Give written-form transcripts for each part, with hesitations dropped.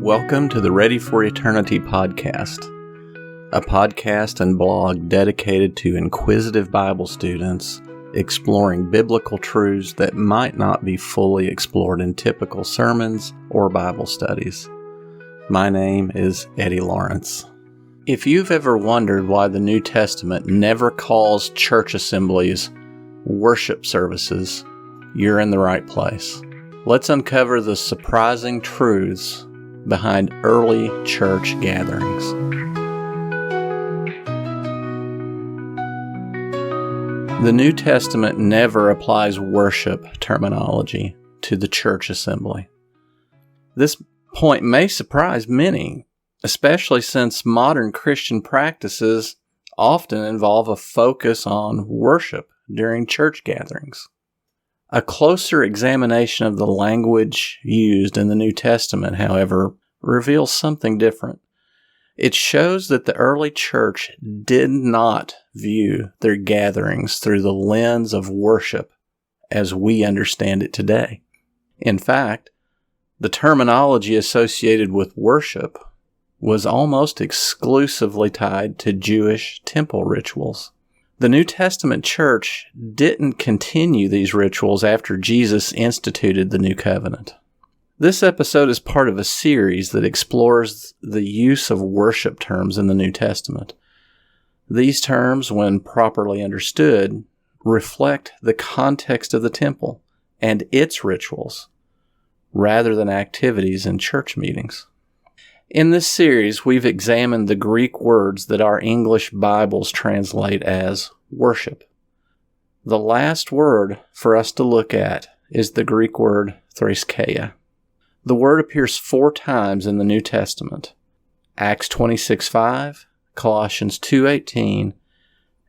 Welcome to the Ready for Eternity podcast, a podcast and blog dedicated to inquisitive Bible students exploring biblical truths that might not be fully explored in typical sermons or Bible studies. My name is Eddie Lawrence. If you've ever wondered why the New Testament never calls church assemblies worship services, you're in the right place. Let's uncover the surprising truths behind early church gatherings. The New Testament never applies worship terminology to the church assembly. This point may surprise many, especially since modern Christian practices often involve a focus on worship during church gatherings. A closer examination of the language used in the New Testament, however, reveals something different. It shows that the early church did not view their gatherings through the lens of worship as we understand it today. In fact, the terminology associated with worship was almost exclusively tied to Jewish temple rituals. The New Testament church didn't continue these rituals after Jesus instituted the New Covenant. This episode is part of a series that explores the use of worship terms in the New Testament. These terms, when properly understood, reflect the context of the temple and its rituals, rather than activities in church meetings. In this series, we've examined the Greek words that our English Bibles translate as worship. The last word for us to look at is the Greek word threskeia. The word appears 4 times in the New Testament: Acts 26:5, Colossians 2:18,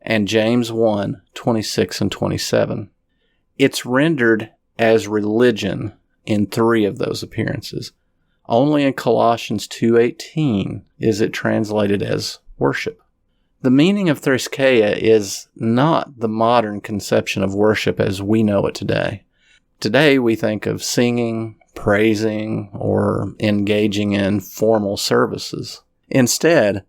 and James 1:26 and 27. It's rendered as religion in 3 of those appearances. Only in Colossians 2:18 is it translated as worship. The meaning of threskeia is not the modern conception of worship as we know it today. Today we think of singing, praising, or engaging in formal services. Instead,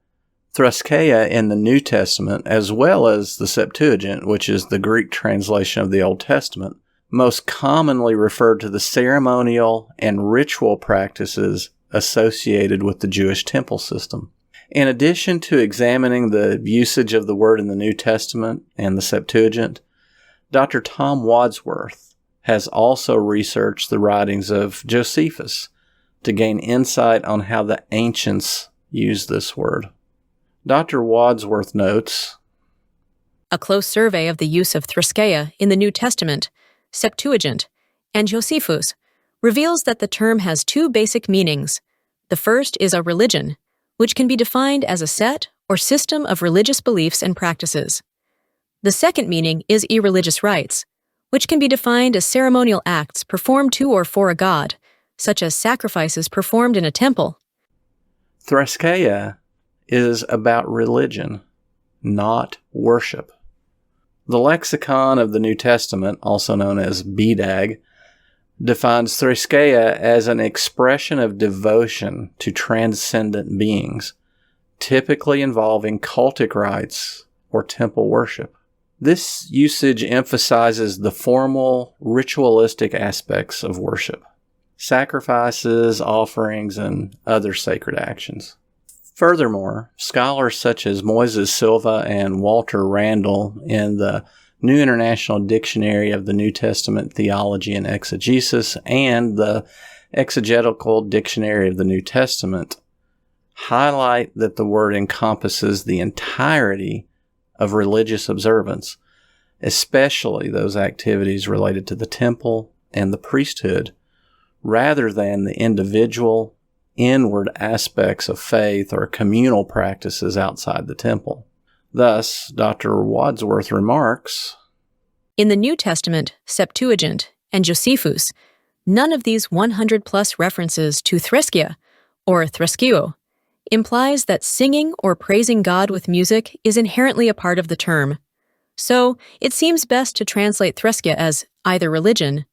threskeia in the New Testament, as well as the Septuagint, which is the Greek translation of the Old Testament, most commonly referred to the ceremonial and ritual practices associated with the Jewish temple system. In addition to examining the usage of the word in the New Testament and the Septuagint, Dr. Tom Wadsworth has also researched the writings of Josephus to gain insight on how the ancients used this word. Dr. Wadsworth notes, "A close survey of the use of threskeia in the New Testament, Septuagint, and Josephus reveals that the term has 2 basic meanings. The first is a religion, which can be defined as a set or system of religious beliefs and practices. The second meaning is irreligious rites, which can be defined as ceremonial acts performed to or for a god, such as sacrifices performed in a temple." Threskeia is about religion, not worship. The lexicon of the New Testament, also known as BDAG, defines threskeia as an expression of devotion to transcendent beings, typically involving cultic rites or temple worship. This usage emphasizes the formal, ritualistic aspects of worship: sacrifices, offerings, and other sacred actions. Furthermore, scholars such as Moises Silva and Walter Randall in the New International Dictionary of the New Testament Theology and Exegesis and the Exegetical Dictionary of the New Testament highlight that the word encompasses the entirety of religious observance, especially those activities related to the temple and the priesthood, rather than the individual, inward aspects of faith or communal practices outside the temple. Thus, Dr. Wadsworth remarks, "In the New Testament, Septuagint, and Josephus, none of these 100+ references to threskeia, or threskeio, implies that singing or praising God with music is inherently a part of the term. So, it seems best to translate threskeia as either religion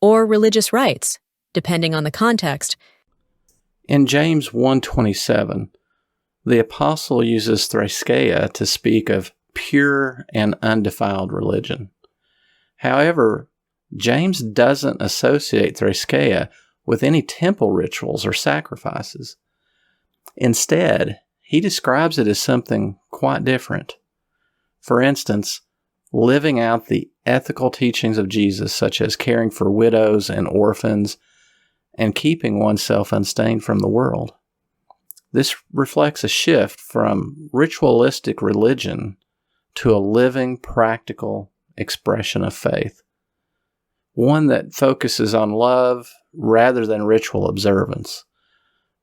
or religious rites, depending on the context." In James 1:27, the apostle uses threskeia to speak of pure and undefiled religion. However, James doesn't associate threskeia with any temple rituals or sacrifices. Instead, he describes it as something quite different. For instance, living out the ethical teachings of Jesus, such as caring for widows and orphans and keeping oneself unstained from the world. This reflects a shift from ritualistic religion to a living, practical expression of faith, one that focuses on love rather than ritual observance.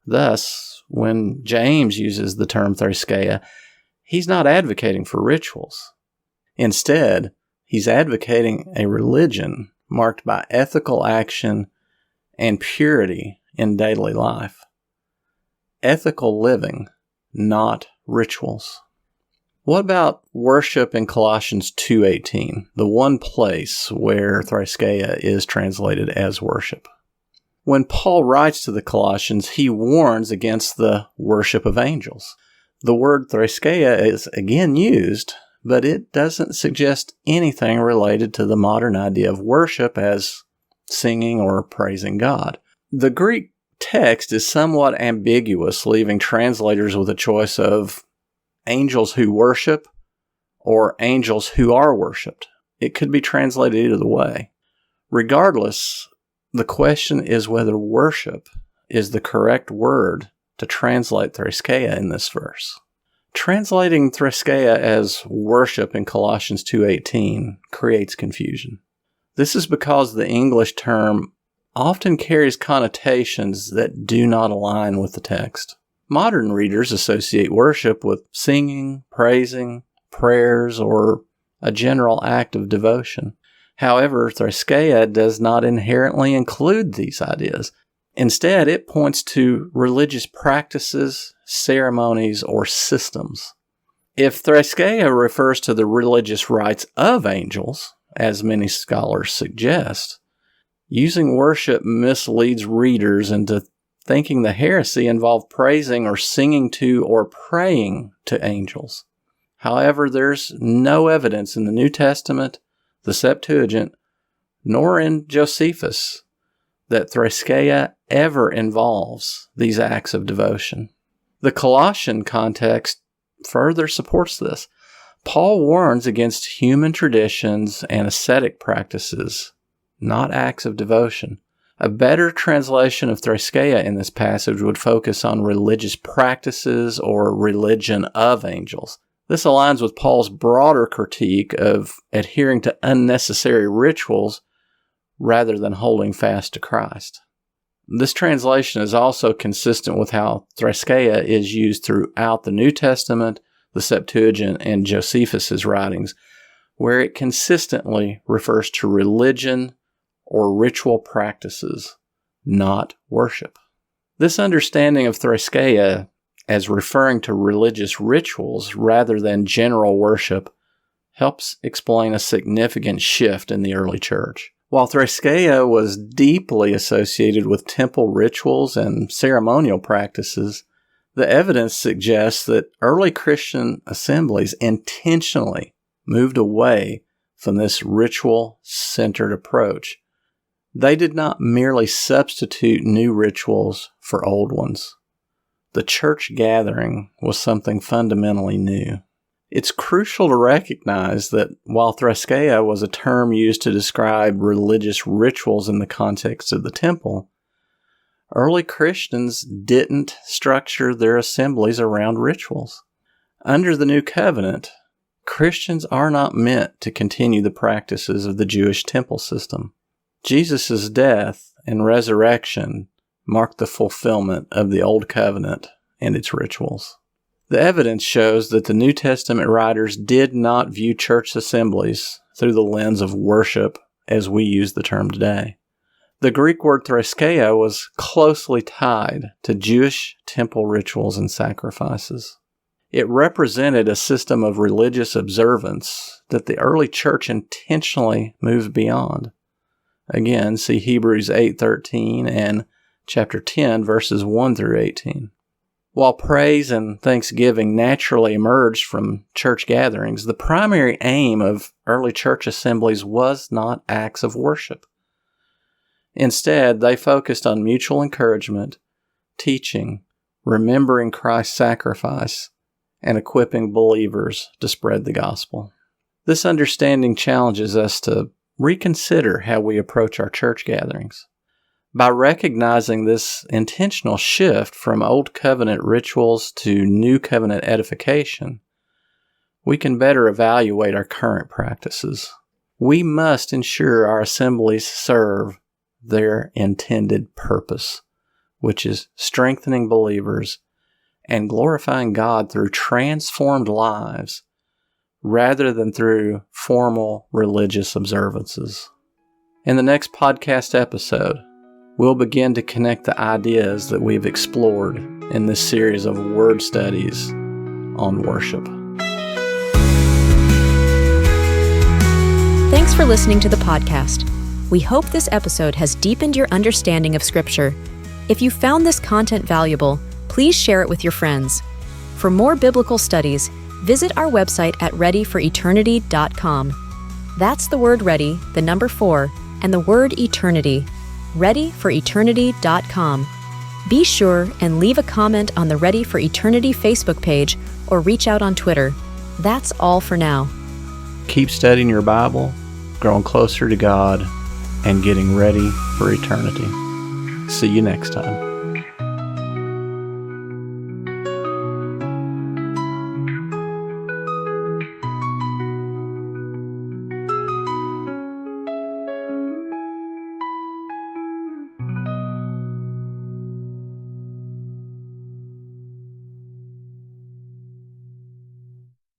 Thus, when James uses the term threskeia, he's not advocating for rituals. Instead, he's advocating a religion marked by ethical action and purity in daily life. Ethical living, not rituals. What about worship in Colossians 2:18, the one place where threskeia is translated as worship? When Paul writes to the Colossians, he warns against the worship of angels. The word threskeia is again used, but it doesn't suggest anything related to the modern idea of worship as singing or praising God. The Greek text is somewhat ambiguous, leaving translators with a choice of angels who worship or angels who are worshipped. It could be translated either way. Regardless, the question is whether worship is the correct word to translate threskeia in this verse. Translating threskeia as worship in Colossians 2:18 creates confusion. This is because the English term often carries connotations that do not align with the text. Modern readers associate worship with singing, praising, prayers, or a general act of devotion. However, threskeia does not inherently include these ideas. Instead, it points to religious practices, ceremonies, or systems. If threskeia refers to the religious rites of angels, as many scholars suggest, using worship misleads readers into thinking the heresy involved praising or singing to or praying to angels. However, there's no evidence in the New Testament, the Septuagint, nor in Josephus that threskeia ever involves these acts of devotion. The Colossian context further supports this. Paul warns against human traditions and ascetic practices, not acts of devotion. A better translation of threskeia in this passage would focus on religious practices or religion of angels. This aligns with Paul's broader critique of adhering to unnecessary rituals rather than holding fast to Christ. This translation is also consistent with how threskeia is used throughout the New Testament, the Septuagint, and Josephus' writings, where it consistently refers to religion or ritual practices, not worship. This understanding of threskeia as referring to religious rituals rather than general worship helps explain a significant shift in the early church. While threskeia was deeply associated with temple rituals and ceremonial practices, the evidence suggests that early Christian assemblies intentionally moved away from this ritual-centered approach. They did not merely substitute new rituals for old ones. The church gathering was something fundamentally new. It's crucial to recognize that while threskeia was a term used to describe religious rituals in the context of the temple, early Christians didn't structure their assemblies around rituals. Under the New Covenant, Christians are not meant to continue the practices of the Jewish temple system. Jesus' death and resurrection marked the fulfillment of the Old Covenant and its rituals. The evidence shows that the New Testament writers did not view church assemblies through the lens of worship as we use the term today. The Greek word threskeia was closely tied to Jewish temple rituals and sacrifices. It represented a system of religious observance that the early church intentionally moved beyond. Again, see Hebrews 8:13 and chapter 10, verses 1 through 18. While praise and thanksgiving naturally emerged from church gatherings, the primary aim of early church assemblies was not acts of worship. Instead, they focused on mutual encouragement, teaching, remembering Christ's sacrifice, and equipping believers to spread the gospel. This understanding challenges us to reconsider how we approach our church gatherings. By recognizing this intentional shift from Old Covenant rituals to New Covenant edification, we can better evaluate our current practices. We must ensure our assemblies serve their intended purpose, which is strengthening believers and glorifying God through transformed lives rather than through formal religious observances. In the next podcast episode, we'll begin to connect the ideas that we've explored in this series of word studies on worship. Thanks for listening to the podcast. We hope this episode has deepened your understanding of Scripture. If you found this content valuable, please share it with your friends. For more biblical studies, visit our website at readyforeternity.com. That's the word ready, the number 4, and the word eternity. readyforeternity.com. Be sure and leave a comment on the Ready for Eternity Facebook page or reach out on Twitter. That's all for now. Keep studying your Bible, growing closer to God, and getting ready for eternity. See you next time.